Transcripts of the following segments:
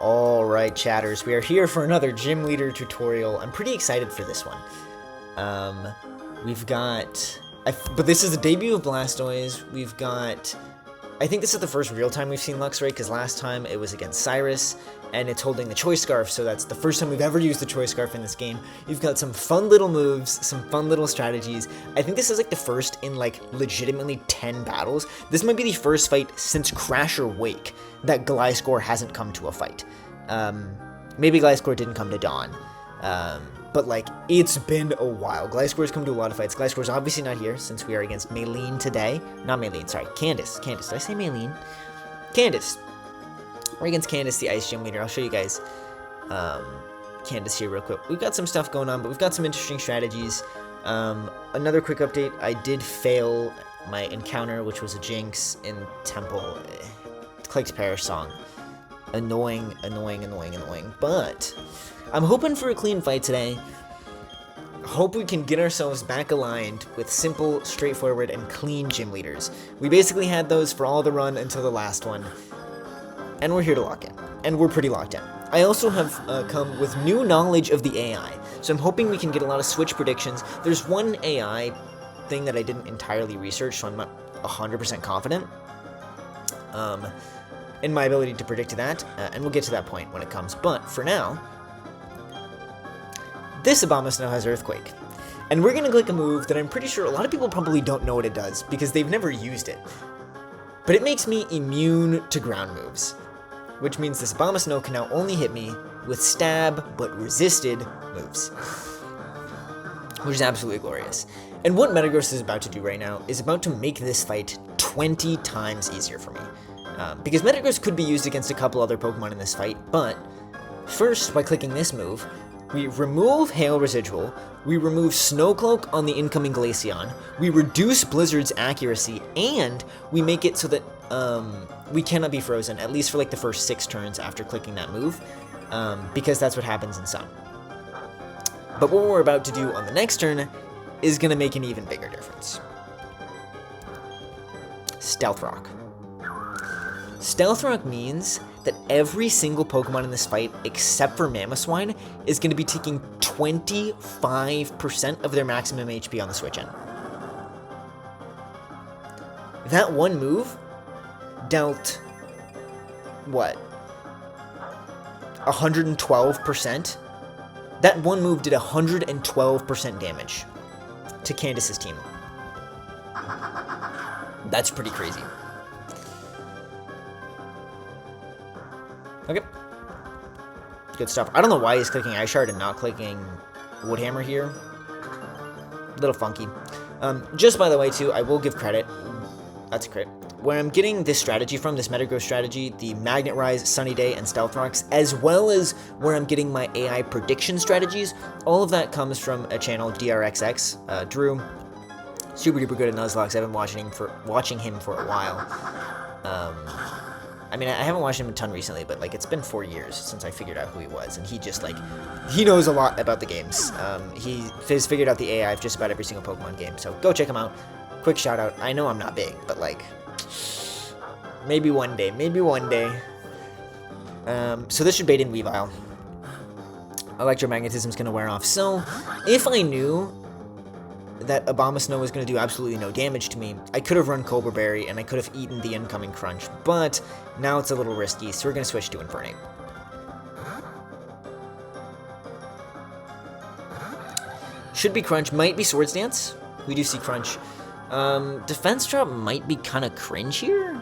Alright, chatters, we are here for another gym leader tutorial. I'm pretty excited for this one. We've got... but this is the debut of Blastoise. We've got... I think this is the first real time we've seen Luxray, because last time it was against Cyrus, and it's holding the Choice Scarf, so that's the first time we've ever used the Choice Scarf in this game. You've got some fun little moves, some fun little strategies. I think this is like the first in like legitimately 10 battles. This might be the first fight since Crash or Wake that Gliscor hasn't come to a fight. Maybe Gliscor didn't come to Dawn. But like, it's been a while. Gliscor's come to a lot of fights. Gliscor's obviously not here since we are against Maylene today. Not Maylene, sorry, Candice. Candice, did I say Maylene? Candice. We're against Candice, the Ice Gym leader. I'll show you guys Candice here real quick. We've got some stuff going on, but we've got some interesting strategies. Another quick update. I did fail my encounter, which was a Jinx in Temple. Clicked Perish song. Annoying, annoying, annoying, annoying. But I'm hoping for a clean fight today. Hope we can get ourselves back aligned with simple, straightforward, and clean gym leaders. We basically had those for all the run until the last one. And we're here to lock in. And we're pretty locked in. I also have come with new knowledge of the AI. So I'm hoping we can get a lot of switch predictions. There's one AI thing that I didn't entirely research, so I'm not 100% confident in my ability to predict that. And we'll get to that point when it comes. But for now, this Abomasnow has Earthquake. And we're going to click a move that I'm pretty sure a lot of people probably don't know what it does because they've never used it. But it makes me immune to ground moves, which means this Abomasnow can now only hit me with stab but resisted moves, which is absolutely glorious. And what Metagross is about to do right now is about to make this fight 20 times easier for me. Because Metagross could be used against a couple other Pokemon in this fight, but first, by clicking this move, we remove Hail Residual, we remove Snow Cloak on the incoming Glaceon, we reduce Blizzard's accuracy, and we make it so that we cannot be frozen, at least for like the first 6 turns after clicking that move, because that's what happens in Sun. But what we're about to do on the next turn is going to make an even bigger difference. Stealth Rock. Stealth Rock means that every single Pokemon in this fight, except for Mamoswine, is going to be taking 25% of their maximum HP on the switch in. That one move dealt, what, 112%? That one move did 112% damage to Candice's team. That's pretty crazy. Okay. Good stuff. I don't know why he's clicking Ice Shard and not clicking Woodhammer here. A little funky. Just by the way, too, I will give credit. That's a crit. Where I'm getting this strategy from, this Metagross strategy, the Magnet Rise, Sunny Day, and Stealth Rocks, as well as where I'm getting my AI prediction strategies, all of that comes from a channel, DRXX. Drew, super duper good at Nuzlocke. I've been watching him for a while. I mean, I haven't watched him a ton recently, but like it's been 4 years since I figured out who he was, and he just like, he knows a lot about the games. He has figured out the AI of just about every single Pokemon game, so go check him out. Quick shout out. I know I'm not big, but like, maybe one day, maybe one day. So this should bait in Weavile. Electromagnetism's gonna wear off. So if I knew that Abomasnow was going to do absolutely no damage to me, I could have run Cobra Berry and I could have eaten the incoming Crunch, but now it's a little risky, so we're going to switch to Infernape. Should be Crunch, might be Swords Dance. We do see Crunch. Defense Drop might be kind of cringe here,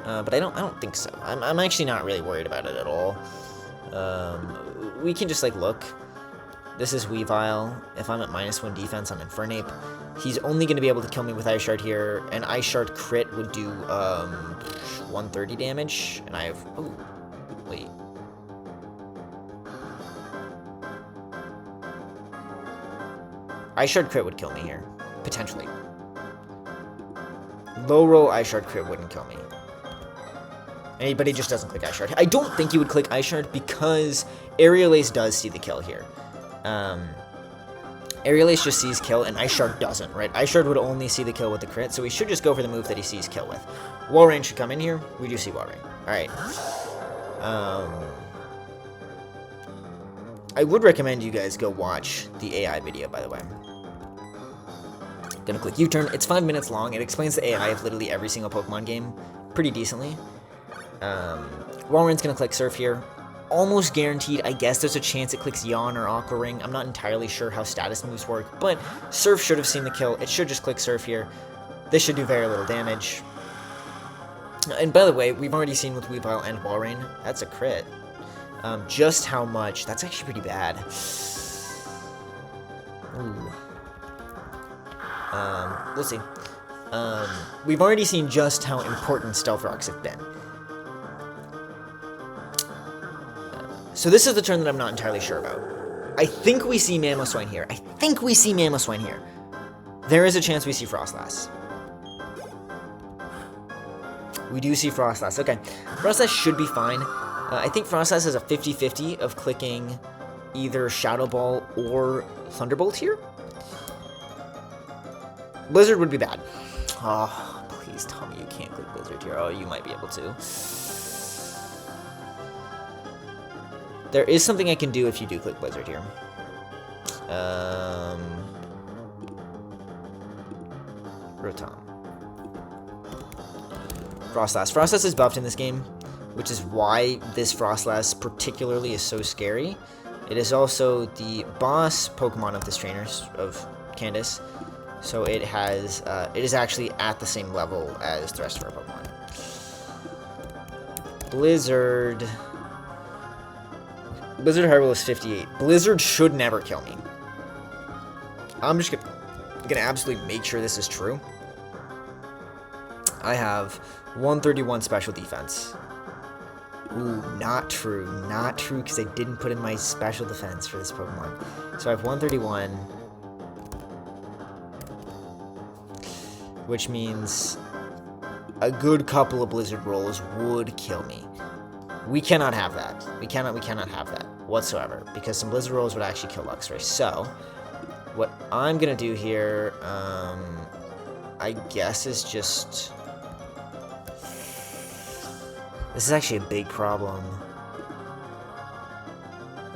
but I don't think so. I'm actually not really worried about it at all. We can just like look. This is Weavile. If I'm at -1 defense, I'm Infernape. He's only going to be able to kill me with Ice Shard here. An Ice Shard crit would do 130 damage. And I have... Oh, wait. Ice Shard crit would kill me here. Potentially. Low roll Ice Shard crit wouldn't kill me. But he just doesn't click Ice Shard. I don't think he would click Ice Shard because Aerial Ace does see the kill here. Aerial Ace just sees kill, and Ice Shard doesn't, right? Ice Shard would only see the kill with the crit, so he should just go for the move that he sees kill with. Walrein should come in here. We do see Walrein. Alright. I would recommend you guys go watch the AI video, by the way. Gonna click U-turn. It's 5 minutes long. It explains the AI of literally every single Pokemon game pretty decently. Walrein's gonna click Surf here. Almost guaranteed, I guess there's a chance it clicks Yawn or Aqua Ring. I'm not entirely sure how status moves work, but Surf should have seen the kill. It should just click Surf here. This should do very little damage. And by the way, we've already seen with Weavile and Walrein, that's a crit. Just how much, that's actually pretty bad. Ooh. We'll see. We've already seen just how important Stealth Rocks have been. So this is the turn that I'm not entirely sure about. I think we see Mamoswine here. There is a chance we see Froslass. We do see Froslass. Okay. Froslass should be fine. I think Froslass has a 50-50 of clicking either Shadow Ball or Thunderbolt here. Blizzard would be bad. Oh, please tell me you can't click Blizzard here. Oh, you might be able to. There is something I can do if you do click Blizzard here. Rotom. Froslass. Froslass is buffed in this game, which is why this Froslass particularly is so scary. It is also the boss Pokemon of this trainer, of Candice. So it has, it is actually at the same level as the rest of our Pokemon. Blizzard. Blizzard Hyrule is 58. Blizzard should never kill me. I'm just gonna absolutely make sure this is true. I have 131 special defense. Ooh, not true. Not true, because I didn't put in my special defense for this Pokemon. So I have 131. Which means a good couple of Blizzard rolls would kill me. We cannot have that. We cannot have that whatsoever, because some Blizzard rolls would actually kill Luxray. So, what I'm gonna do here, I guess is just... This is actually a big problem.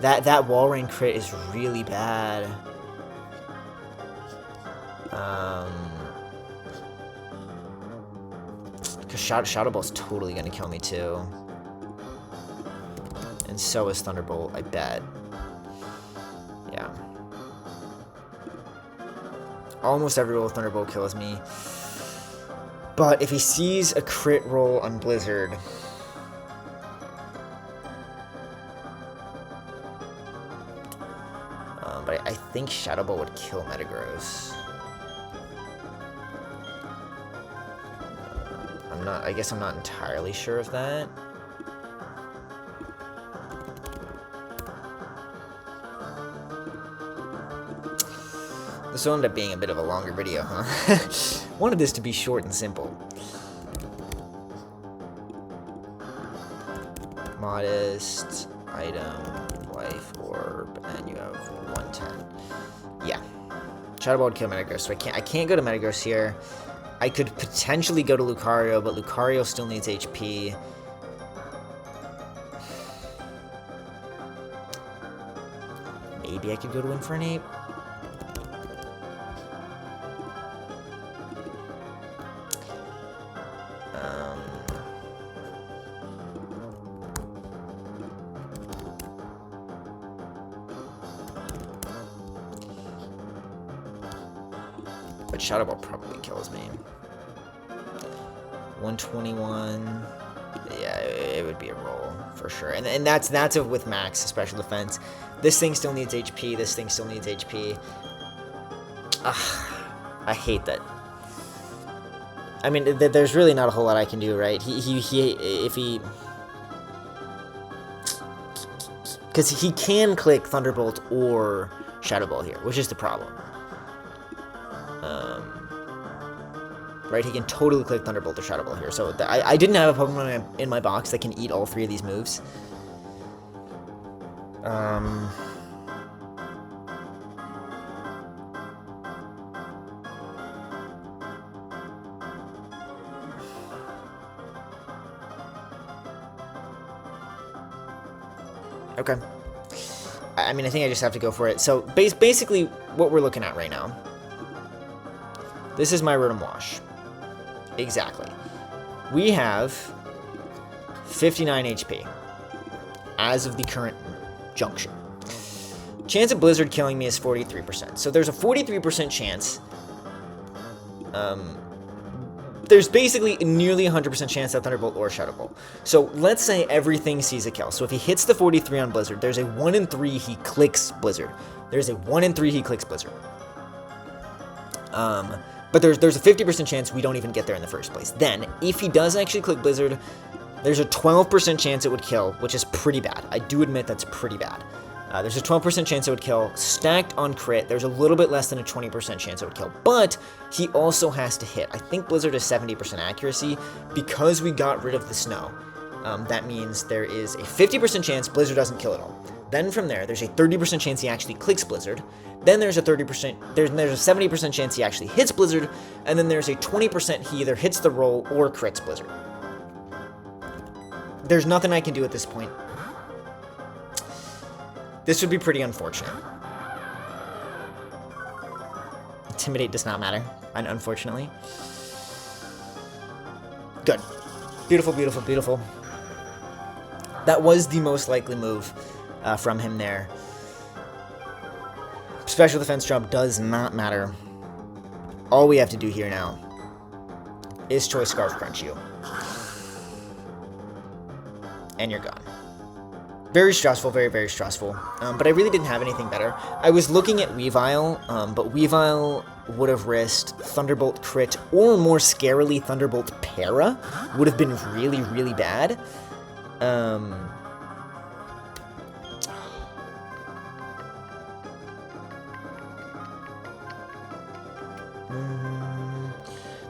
That Walrein crit is really bad. Because Shadow Ball's totally gonna kill me too. And so is Thunderbolt, I bet. Yeah. Almost every roll of Thunderbolt kills me. But if he sees a crit roll on Blizzard... but I think Shadow Ball would kill Metagross. I guess I'm not entirely sure of that. This will end up being a bit of a longer video, huh? Wanted this to be short and simple. Modest, item, life orb, and you have 110. Yeah. Shadow Ball would kill Metagross, so I can't go to Metagross here. I could potentially go to Lucario, but Lucario still needs HP. Maybe I could go to Infernape. But Shadow Ball probably kills me. 121. Yeah, it would be a roll for sure. And that's with max special defense. This thing still needs HP. This thing still needs HP. I hate that. I mean, there's really not a whole lot I can do, right? Because he can click Thunderbolt or Shadow Ball here, which is the problem. Right, he can totally click Thunderbolt or Shadow Ball here. So I didn't have a Pokemon in my box that can eat all three of these moves. Okay. I mean, I think I just have to go for it. So, basically, what we're looking at right now. This is my Rotom Wash. Exactly. We have 59 HP as of the current junction. Chance of Blizzard killing me is 43%. So there's a 43% chance. There's basically nearly 100% chance that Thunderbolt or Shadow Bolt. So let's say everything sees a kill. So if he hits the 43 on Blizzard, there's a 1 in 3 he clicks Blizzard. There's a 1 in 3 he clicks Blizzard. But there's a 50% chance we don't even get there in the first place. Then, if he does actually click Blizzard, there's a 12% chance it would kill, which is pretty bad. I do admit that's pretty bad. There's a 12% chance it would kill. Stacked on crit, there's a little bit less than a 20% chance it would kill. But he also has to hit. I think Blizzard is 70% accuracy. Because we got rid of the snow, that means there is a 50% chance Blizzard doesn't kill at all. Then from there, there's a 30% chance he actually clicks Blizzard. Then there's a 30%, there's a 70% chance he actually hits Blizzard. And then there's a 20% he either hits the roll or crits Blizzard. There's nothing I can do at this point. This would be pretty unfortunate. Intimidate does not matter, unfortunately. Good. Beautiful, beautiful, beautiful. That was the most likely move from him there. Special defense drop does not matter. All we have to do here now is Choice Scarf Crunch you. And you're gone. Very stressful, very, very stressful. But I really didn't have anything better. I was looking at Weavile, but Weavile would have risked Thunderbolt crit, or more scarily, Thunderbolt para. Would have been really, really bad.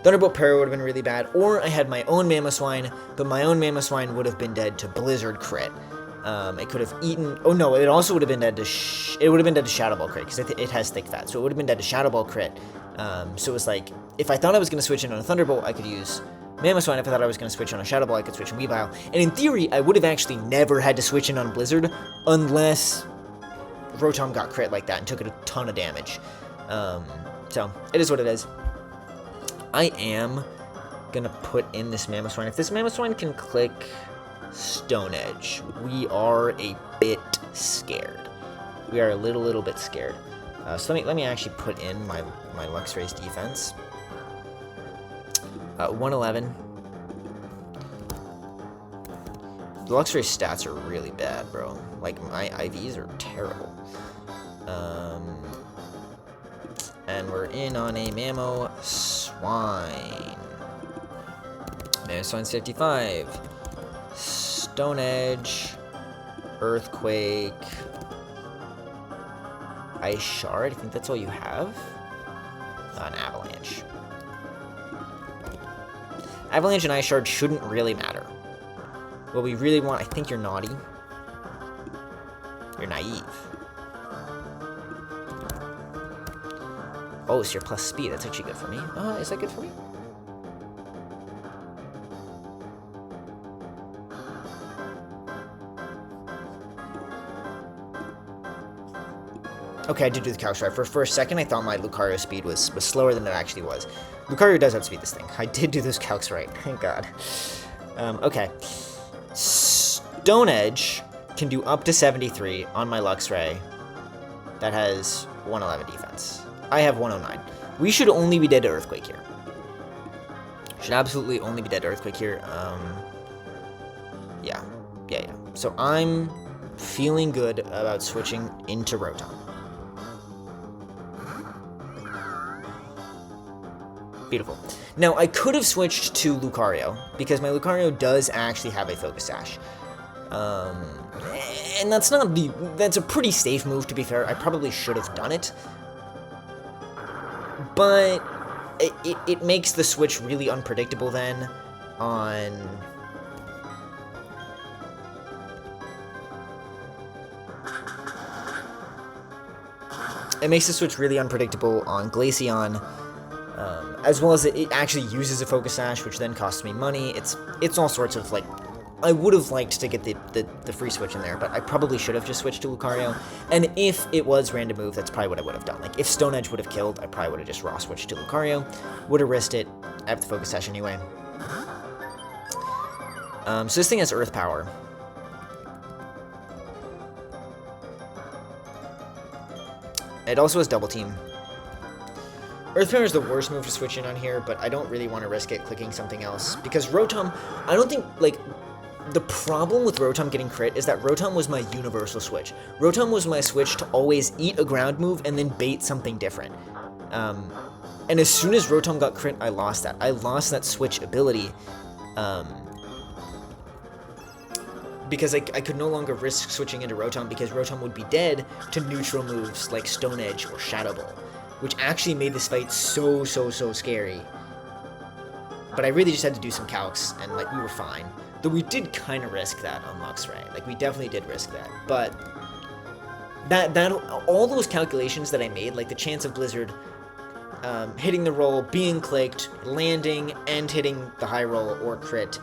Thunderbolt para would have been really bad. Or I had my own Mamoswine, but my own Mamoswine would have been dead to Blizzard crit. It could have eaten. Oh no! It also would have been dead to. It would have been dead to Shadow Ball crit because it has thick fat, so it would have been dead to Shadow Ball crit. So it was like if I thought I was going to switch in on a Thunderbolt, I could use Mamoswine. If I thought I was going to switch on a Shadow Ball, I could switch in Weavile. And in theory, I would have actually never had to switch in on Blizzard unless Rotom got crit like that and took a ton of damage. So it is what it is. I am gonna put in this Mamoswine. If this Mamoswine can click Stone Edge, we are a bit scared. We are a little bit scared. So let me actually put in my Luxray's defense. 111. The Luxray's stats are really bad, bro. Like my IVs are terrible. And we're in on a Mamoswine. Mamoswine's 55. Stone Edge, Earthquake, Ice Shard. I think that's all you have. An Avalanche. Avalanche and Ice Shard shouldn't really matter. What we really want, I think you're naughty. You're naive. Oh, so you're plus speed. That's actually good for me. Is that good for me? Okay, I did do the Calc Strike. For a second, I thought my Lucario speed was slower than it actually was. Lucario does outspeed this thing. I did do those calcs right. Thank God. Okay. Stone Edge can do up to 73 on my Luxray. That has 111 defense. I have 109. We should only be dead to Earthquake here. Should absolutely only be dead to Earthquake here. Yeah. So I'm feeling good about switching into Rotom. Beautiful. Now, I could have switched to Lucario, because my Lucario does actually have a Focus Sash. And that's a pretty safe move, to be fair. I probably should have done it. But it makes the switch really unpredictable then on... It makes the switch really unpredictable on Glaceon, as well as it actually uses a Focus Sash, which then costs me money. It's all sorts of, like, I would have liked to get the free switch in there, but I probably should have just switched to Lucario. And if it was random move, that's probably what I would have done. Like, if Stone Edge would have killed, I probably would have just raw switched to Lucario. Would have risked it. I have the Focus Sash anyway. So this thing has Earth Power. It also has Double Team. Earth Power is the worst move to switch in on here, but I don't really want to risk it clicking something else. Because Rotom, I don't think, like, the problem with Rotom getting crit is that Rotom was my universal switch. Rotom was my switch to always eat a ground move and then bait something different. And as soon as Rotom got crit, I lost that. I lost that switch ability. Because I could no longer risk switching into Rotom because Rotom would be dead to neutral moves like Stone Edge or Shadow Ball, which actually made this fight so scary. But I really just had to do some calcs, and like we were fine. Though we did kind of risk that on Luxray. Like we definitely did risk that. But that all those calculations that I made, like the chance of Blizzard hitting the roll, being clicked, landing, and hitting the high roll or crit,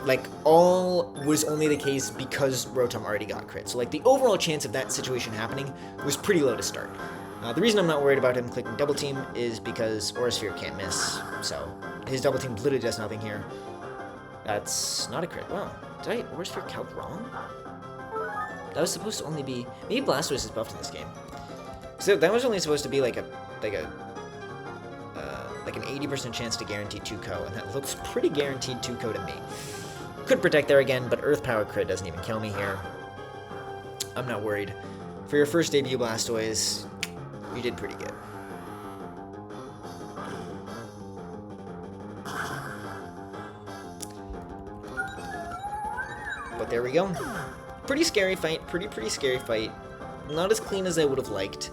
like, all was only the case because Rotom already got crit. So, like, the overall chance of that situation happening was pretty low to start. The reason I'm not worried about him clicking Double Team is because Aura Sphere can't miss. So, his Double Team literally does nothing here. That's not a crit. Wow. Did I Aura Sphere calc wrong? That was supposed to only be... Maybe Blastoise is buffed in this game. So, that was only supposed to be, like an 80% chance to guarantee 2-ko, and that looks pretty guaranteed 2-ko to me. Could protect there again, but Earth Power crit doesn't even kill me here. I'm not worried. For your first debut Blastoise, you did pretty good. But there we go. Pretty scary fight. Pretty scary fight. Not as clean as I would have liked.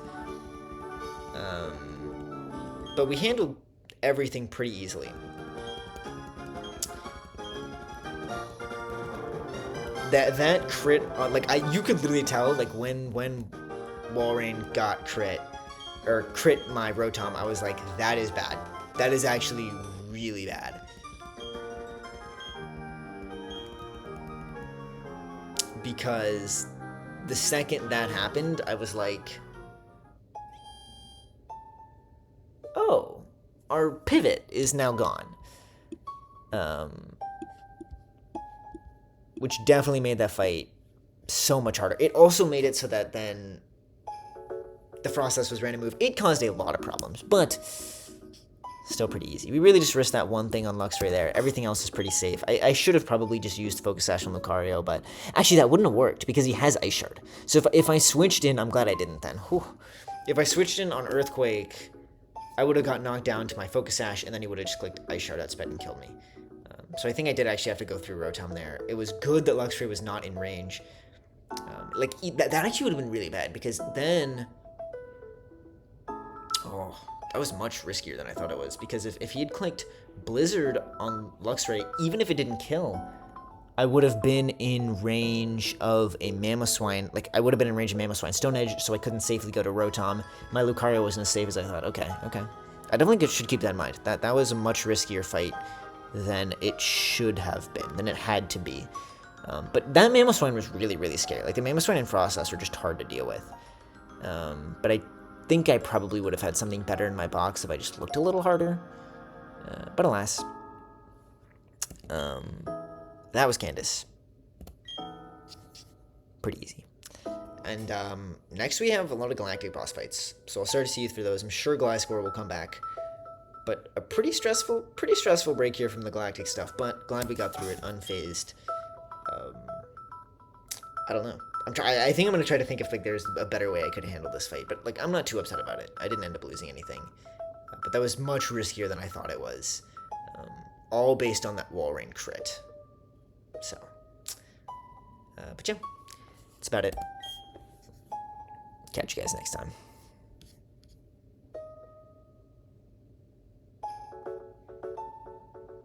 But we handled everything pretty easily. That crit, like you could literally tell, like when Walrein got crit my Rotom, I was like, that is bad. That is actually really bad. Because the second that happened, I was like, oh, our pivot is now gone. Which definitely made that fight so much harder. It also made it so that then the Froslass was random move. It caused a lot of problems, but still pretty easy. We really just risked that one thing on Luxray there. Everything else is pretty safe. I should have probably just used Focus Sash on Lucario, but actually that wouldn't have worked because he has Ice Shard. So if I switched in, I'm glad I didn't then. Whew. If I switched in on Earthquake, I would have got knocked down to my Focus Sash, and then he would have just clicked Ice Shard outsped and killed me. So I think I did actually have to go through Rotom there. It was good that Luxray was not in range. That actually would have been really bad, because then... Oh, that was much riskier than I thought it was, because if he had clicked Blizzard on Luxray, even if it didn't kill, I would have been in range of a Mamoswine. Like, I would have been in range of Mamoswine Stone Edge, so I couldn't safely go to Rotom. My Lucario wasn't as safe as I thought. Okay. I definitely should keep that in mind. That was a much riskier fight than it should have been, than it had to be. But that Mamoswine was really scary. Like, the Mamoswine and Froslass were just hard to deal with. But I think I probably would have had something better in my box if I just looked a little harder. But alas. That was Candice. Pretty easy. And next we have a lot of Galactic boss fights. So I'll start to see you through those. I'm sure Gliscor will come back. But a pretty stressful break here from the Galactic stuff, but glad we got through it unfazed. I don't know. I think I'm gonna try to think if like there's a better way I could handle this fight, but like I'm not too upset about it. I didn't end up losing anything, but that was much riskier than I thought it was. All based on that Walrein crit. So, but yeah, that's about it. Catch you guys next time.